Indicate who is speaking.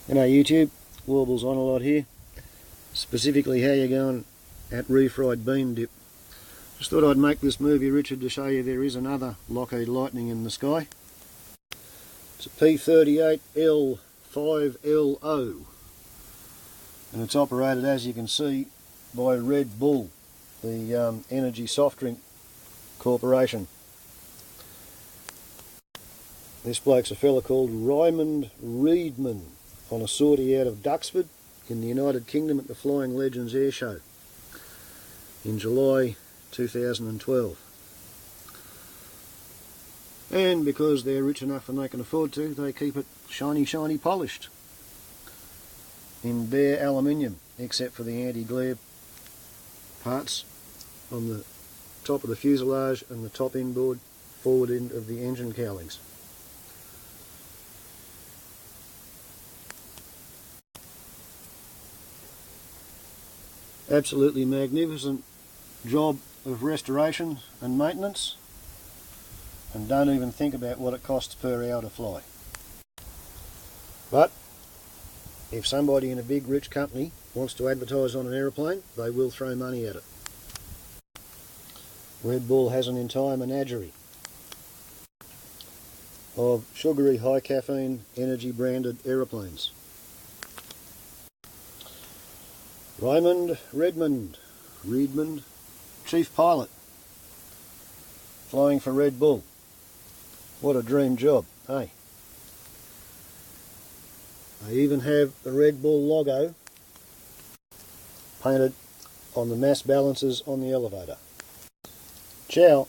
Speaker 1: You know, YouTube, warbles on a lot here. Specifically how you're going at refried bean dip. Just thought I'd make this movie, Richard, to show you there is another Lockheed Lightning in the sky. It's a P38L5LO. And it's operated, as you can see, by Red Bull, the energy soft drink corporation. This bloke's a fella called Raymond Reedman, on a sortie out of Duxford in the United Kingdom at the Flying Legends Air Show in July 2012. And because they're rich enough and they can afford to, they keep it shiny polished in bare aluminium, except for the anti-glare parts on the top of the fuselage and the top inboard forward end of the engine cowlings. Absolutely magnificent job of restoration and maintenance, and don't even think about what it costs per hour to fly. But if somebody in a big rich company wants to advertise on an aeroplane, they will throw money at it. Red Bull has an entire menagerie of sugary, high caffeine, energy branded aeroplanes. Raymond Reedman, chief pilot, flying for Red Bull. What a dream job, hey? They even have the Red Bull logo painted on the mass balancers on the elevator. Ciao.